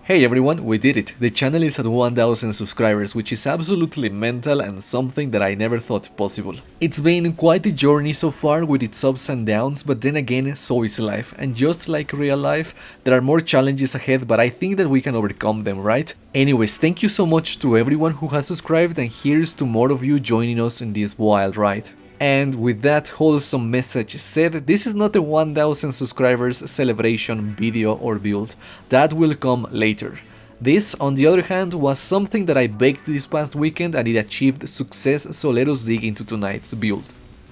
Hey everyone, we did it! The channel is at 1000 subscribers, which is absolutely mental and something that I never thought possible. It's been quite a journey so far with its ups and downs, but then again, so is life, and just like real life, there are more challenges ahead, but I think that we can overcome them, right? Anyways, thank you so much to everyone who has subscribed, and here's to more of you joining us in this wild ride. And with that wholesome message said, this is not a 1000 subscribers celebration video or build, that will come later. This, on the other hand, was something that I baked this past weekend and it achieved success, so let us dig into tonight's build.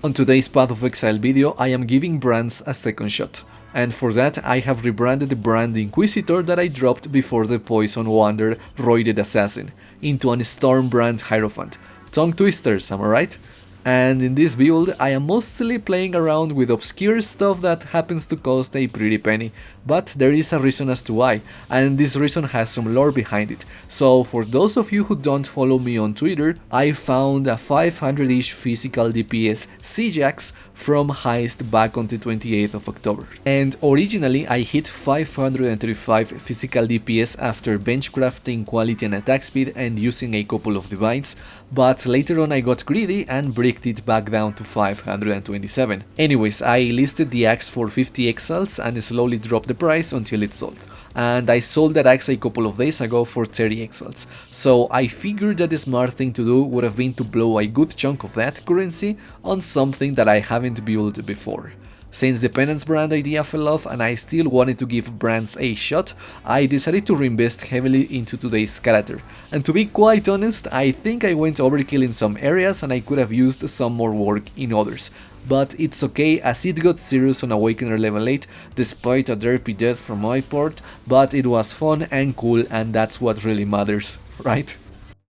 On today's Path of Exile video, I am giving brands a second shot. And for that, I have rebranded the brand Inquisitor that I dropped before the Poison Wander Roided Assassin into an Storm Brand Hierophant. Tongue twisters, am I right? And in this build, I am mostly playing around with obscure stuff that happens to cost a pretty penny, but there is a reason as to why, and this reason has some lore behind it. So for those of you who don't follow me on Twitter, I found a 500-ish physical DPS Seajax from Heist back on the 28th of October. And originally I hit 535 physical DPS after benchcrafting quality and attack speed and using a couple of divines, but later on I got greedy and bricked it back down to 527. Anyways, I listed the axe for 50 exiles and slowly dropped the price until it sold. And I sold that axe a couple of days ago for 30 exiles. So I figured that the smart thing to do would have been to blow a good chunk of that currency on something that I haven't built before. Since the penance brand idea fell off and I still wanted to give brands a shot, I decided to reinvest heavily into today's character. And to be quite honest, I think I went overkill in some areas and I could have used some more work in others. But it's okay, as it got Sirus on Awakener level 8, despite a derpy death from my part, but it was fun and cool, and that's what really matters, right?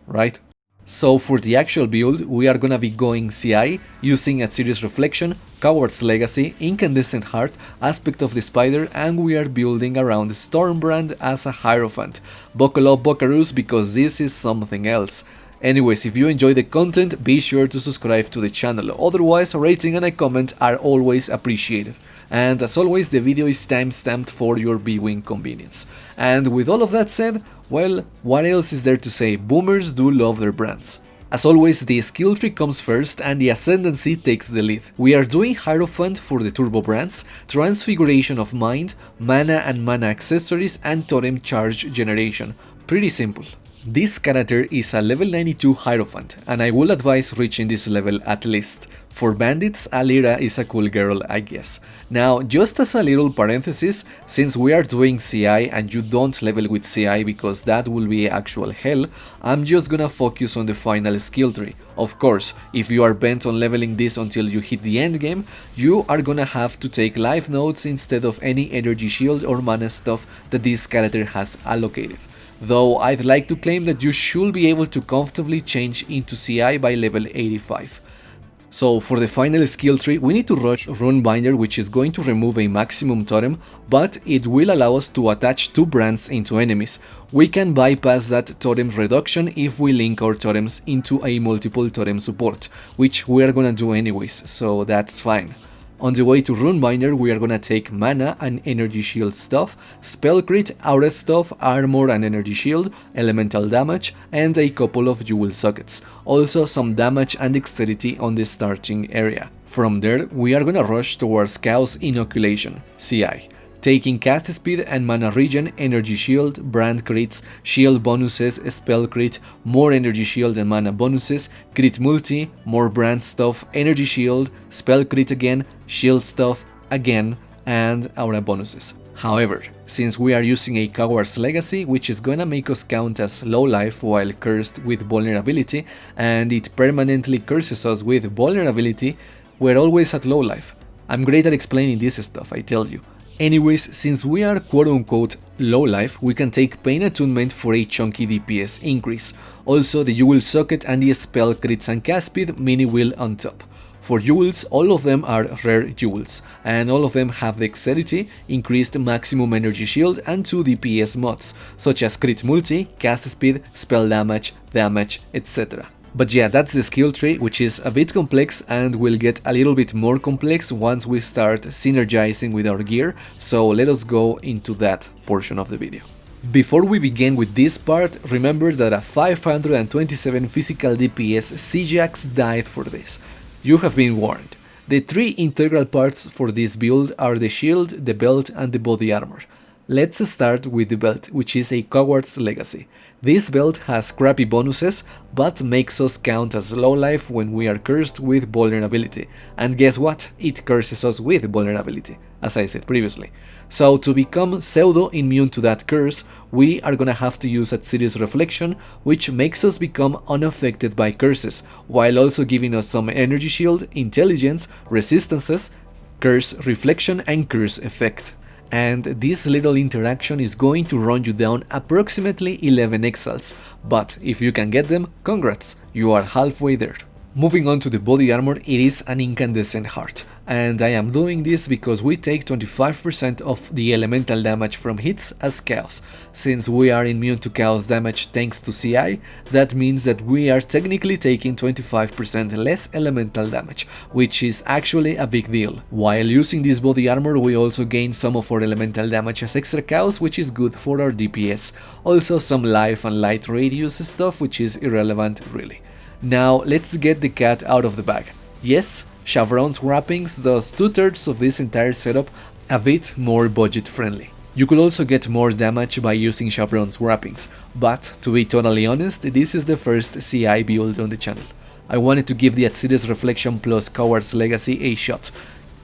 Right? So for the actual build, we are gonna be going CI, using a Sirus Reflection, Coward's Legacy, Incandescent Heart, Aspect of the Spider, and we are building around Storm Brand as a Hierophant. Buckle up buckaroos, because this is something else. Anyways, if you enjoy the content, be sure to subscribe to the channel, otherwise a rating and a comment are always appreciated. And as always, the video is timestamped for your viewing convenience. And with all of that said, well, what else is there to say? Boomers do love their brands. As always, the skill tree comes first and the ascendancy takes the lead. We are doing Hierophant for the turbo brands, Transfiguration of Mind, mana and mana accessories, and totem charge generation. Pretty simple. This character is a level 92 Hierophant, and I will advise reaching this level at least. For bandits, Alira is a cool girl, I guess. Now, just as a little parenthesis, since we are doing CI and you don't level with CI because that will be actual hell, I'm just gonna focus on the final skill tree. Of course, if you are bent on leveling this until you hit the endgame, you are gonna have to take life nodes instead of any energy shield or mana stuff that this character has allocated. Though I'd like to claim that you should be able to comfortably change into CI by level 85. So for the final skill tree, we need to rush Runebinder, which is going to remove a maximum totem, but it will allow us to attach 2 brands into enemies. We can bypass that totem reduction if we link our totems into a multiple totem support, which we are gonna do anyways, so that's fine. On the way to Runebinder, we are gonna take mana and energy shield stuff, spell crit, aura stuff, armor and energy shield, elemental damage, and a couple of jewel sockets. Also some damage and dexterity on the starting area. From there, we are gonna rush towards Chaos Inoculation, CI. Taking cast speed and mana regen, energy shield, brand crits, shield bonuses, spell crit, more energy shield and mana bonuses, crit multi, more brand stuff, energy shield, spell crit again, shield stuff again, and aura bonuses. However, since we are using a Coward's Legacy, which is gonna make us count as low life while cursed with vulnerability, and it permanently curses us with vulnerability, we're always at low life. I'm great at explaining this stuff, I tell you. Anyways, since we are quote-unquote low life, we can take Pain Attunement for a chunky DPS increase. Also the Jewel Socket and the Spell Crits and Cast Speed mini wheel on top. For jewels, all of them are rare jewels, and all of them have dexterity, increased maximum energy shield, and 2 DPS mods, such as crit multi, cast speed, spell damage, etc. But yeah, that's the skill tree, which is a bit complex and will get a little bit more complex once we start synergizing with our gear, so let us go into that portion of the video. Before we begin with this part, remember that a 527 physical DPS Seajax died for this. You have been warned. The three integral parts for this build are the shield, the belt and the body armor. Let's start with the belt, which is a Coward's Legacy. This belt has crappy bonuses, but makes us count as low life when we are cursed with vulnerability. And guess what? It curses us with vulnerability, as I said previously. So to become pseudo immune to that curse, we are gonna have to use Sirus Reflection, which makes us become unaffected by curses, while also giving us some energy shield, intelligence, resistances, curse reflection and curse effect. And this little interaction is going to run you down approximately 11 exiles, but if you can get them, congrats, you are halfway there. Moving on to the body armor, it is an incandescent heart, and I am doing this because we take 25% of the elemental damage from hits as chaos. Since we are immune to chaos damage thanks to CI, that means that we are technically taking 25% less elemental damage, which is actually a big deal. While using this body armor, we also gain some of our elemental damage as extra chaos, which is good for our DPS. Also some life and light radius stuff, which is irrelevant really. Now let's get the cat out of the bag. Yes, Chevron's wrappings does 2/3 of this entire setup a bit more budget friendly. You could also get more damage by using Chevron's wrappings, but to be totally honest, this is the first CI build on the channel. I wanted to give the Sirus Reflection plus Coward's Legacy a shot.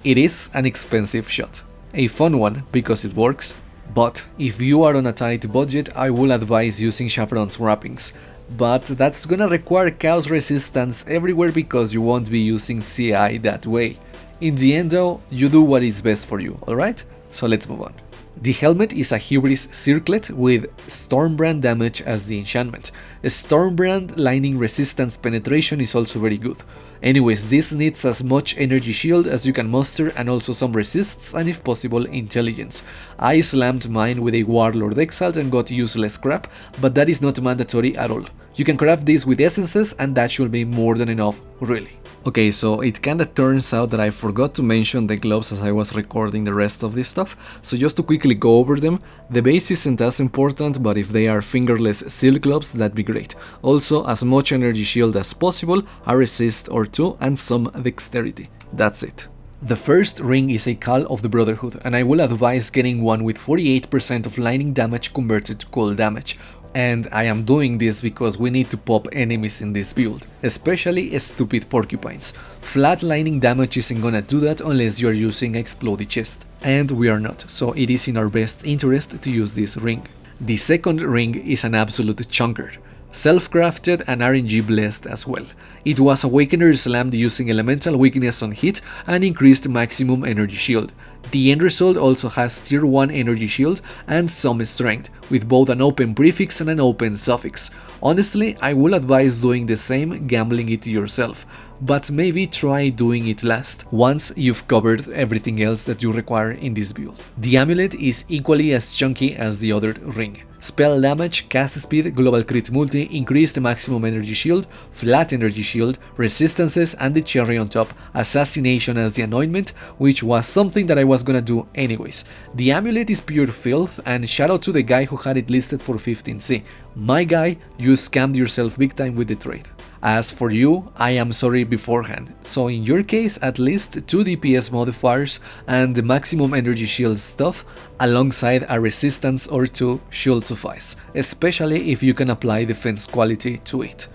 It is an expensive shot. A fun one because it works, but if you are on a tight budget, I will advise using Chevron's wrappings. But that's gonna require chaos resistance everywhere because you won't be using CI that way. In the end though, you do what is best for you, alright? So let's move on. The helmet is a Hubris circlet with Storm Brand damage as the enchantment. A Storm Brand lightning resistance penetration is also very good. Anyways, this needs as much energy shield as you can muster and also some resists and if possible intelligence. I slammed mine with a Warlord Exile and got useless crap, but that is not mandatory at all. You can craft this with essences and that should be more than enough, really. Okay, so it kinda turns out that I forgot to mention the gloves as I was recording the rest of this stuff, so just to quickly go over them, the base isn't as important, but if they are fingerless silk gloves, that'd be great. Also, as much energy shield as possible, a resist or two, and some dexterity. That's it. The first ring is a Call of the Brotherhood, and I will advise getting one with 48% of lightning damage converted to cold damage. And I am doing this because we need to pop enemies in this build, especially stupid porcupines. Flat lightning damage isn't gonna do that unless you are using Explodey Chest, and we are not, so it is in our best interest to use this ring. The second ring is an absolute chunker, self-crafted and RNG blessed as well. It was Awakener slammed using elemental weakness on hit and increased maximum energy shield. The end result also has tier 1 energy shield and some strength, with both an open prefix and an open suffix. Honestly, I will advise doing the same, gambling it yourself, but maybe try doing it last, once you've covered everything else that you require in this build. The amulet is equally as chunky as the other ring. Spell damage, cast speed, global crit multi, increased maximum energy shield, flat energy shield, resistances, and the cherry on top, assassination as the anointment, which was something that I was gonna do anyways. The amulet is pure filth, and shout out to the guy who had it listed for 15C. My guy, you scammed yourself big time with the trade. As for you, I am sorry beforehand, so in your case at least 2 DPS modifiers and the maximum energy shield stuff alongside a resistance or 2 should suffice, especially if you can apply defense quality to it.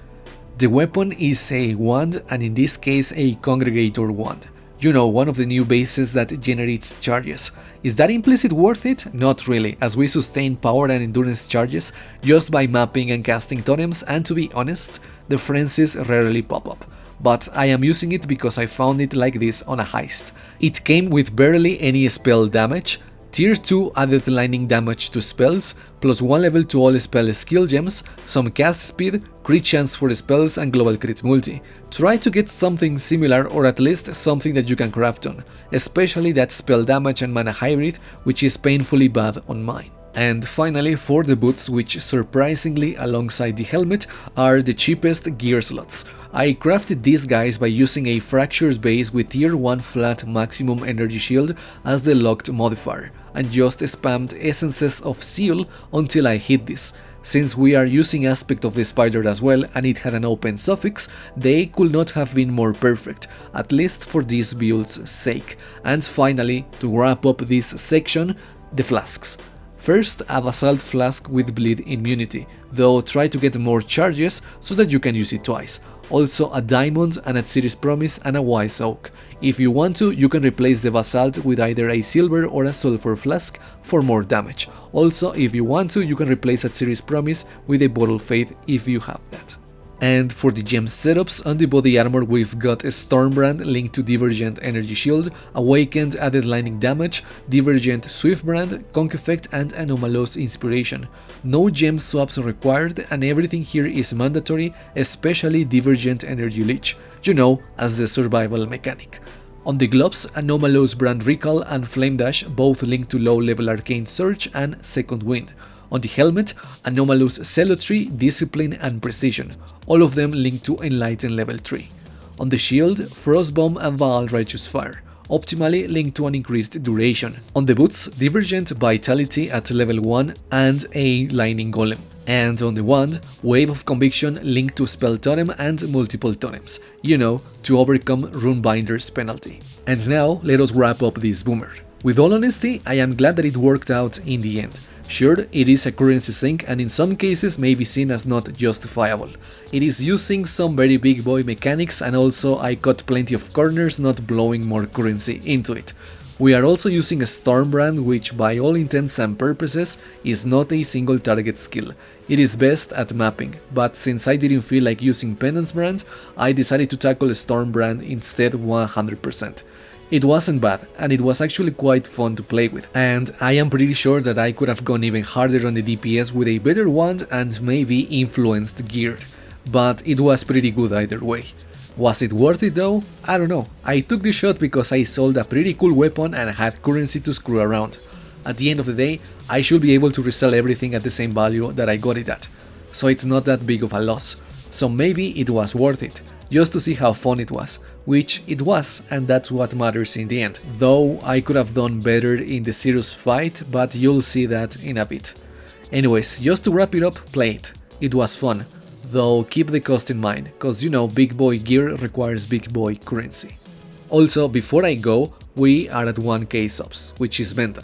The weapon is a wand, and in this case a Congregator wand. You know, one of the new bases that generates charges. Is that implicit worth it? Not really, as we sustain power and endurance charges just by mapping and casting totems, and to be honest, the frenzies rarely pop up. But I am using it because I found it like this on a heist. It came with barely any spell damage, Tier 2 added lightning damage to spells, plus 1 level to all spell skill gems, some cast speed, crit chance for spells and global crit multi. Try to get something similar, or at least something that you can craft on, especially that spell damage and mana hybrid, which is painfully bad on mine. And finally, for the boots, which surprisingly alongside the helmet are the cheapest gear slots. I crafted these guys by using a Fractures base with tier 1 flat maximum energy shield as the locked modifier. and just spammed essences of seal until I hit this. Since we are using aspect of the spider as well and it had an open suffix, they could not have been more perfect, at least for this build's sake. And finally, to wrap up this section, the flasks. First, a basalt flask with bleed immunity, though try to get more charges so that you can use it twice. Also a diamond and a Sirus Promise and a wise oak. If you want to, you can replace the basalt with either a silver or a sulfur flask for more damage. Also, if you want to, you can replace a Sirus Promise with a bottle faith if you have that. And for the gem setups, on the body armor we've got a Storm Brand linked to Divergent Energy Shield, Awakened added lightning damage, Divergent Swift Brand, Conk Effect and Anomalous Inspiration. No gem swaps required and everything here is mandatory, especially Divergent Energy Leech, you know, as the survival mechanic. On the gloves, Anomalous Brand Recall and Flame Dash both linked to low level Arcane Surge and Second Wind. On the helmet, Anomalous Zealotry, Discipline and Precision, all of them linked to Enlighten level 3. On the shield, Frostbomb and Baal Righteous Fire, optimally linked to an increased duration. On the boots, Divergent Vitality at level 1 and a Lightning Golem. And on the wand, Wave of Conviction linked to Spell Totem and multiple totems, you know, to overcome Runebinder's penalty. And now, let us wrap up this boomer. With all honesty, I am glad that it worked out in the end. Sure, it is a currency sink and in some cases may be seen as not justifiable. It is using some very big boy mechanics and also I cut plenty of corners not blowing more currency into it. We are also using a Storm Brand which by all intents and purposes is not a single target skill. It is best at mapping, but since I didn't feel like using Penance Brand, I decided to tackle a Storm Brand instead 100%. It wasn't bad, and it was actually quite fun to play with, and I am pretty sure that I could have gone even harder on the DPS with a better wand and maybe influenced gear, but it was pretty good either way. Was it worth it though? I don't know, I took the shot because I sold a pretty cool weapon and had currency to screw around. At the end of the day, I should be able to resell everything at the same value that I got it at, so it's not that big of a loss, so maybe it was worth it, just to see how fun it was. Which it was, and that's what matters in the end. Though I could have done better in the Sirus fight, but you'll see that in a bit. Anyways, just to wrap it up, play it. It was fun. Though keep the cost in mind, cause you know big boy gear requires big boy currency. Also, before I go, we are at 1k subs, which is mental.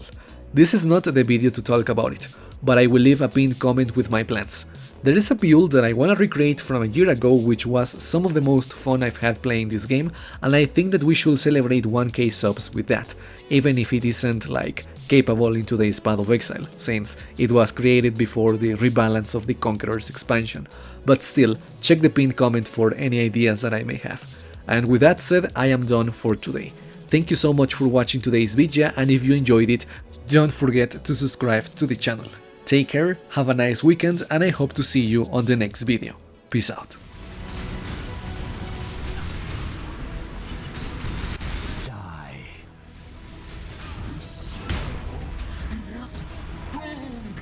This is not the video to talk about it, but I will leave a pinned comment with my plans. There is a build that I wanna recreate from a year ago which was some of the most fun I've had playing this game, and I think that we should celebrate 1k subs with that, even if it isn't like capable in today's Path of Exile, since it was created before the rebalance of the Conqueror's expansion. But still, check the pinned comment for any ideas that I may have. And with that said, I am done for today. Thank you so much for watching today's video, and if you enjoyed it, don't forget to subscribe to the channel. Take care, have a nice weekend, and I hope to see you on the next video. Peace out. Die. This is doomed.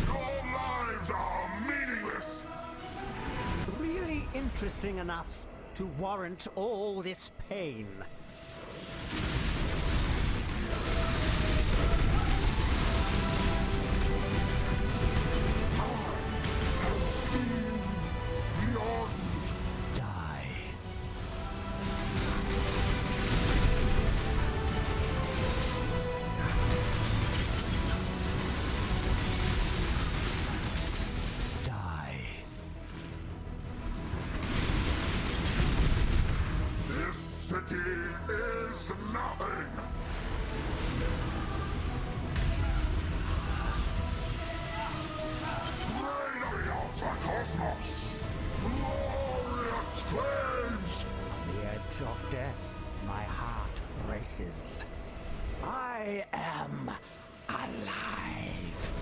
Your lives are meaningless. Really interesting enough to warrant all this pain. City is nothing. Reign of the cosmos, glorious flames. On the edge of death, my heart races. I am alive.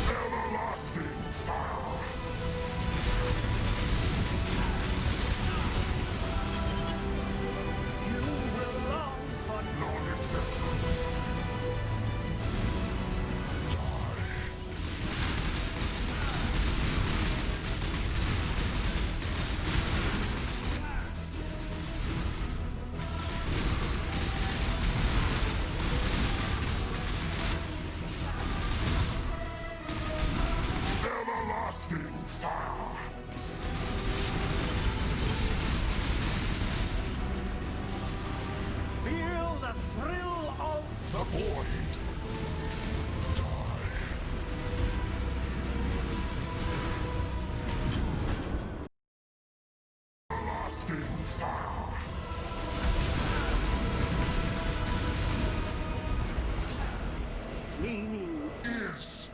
Everlasting fire. the thrill of The void. Lasting fire. meaning. Is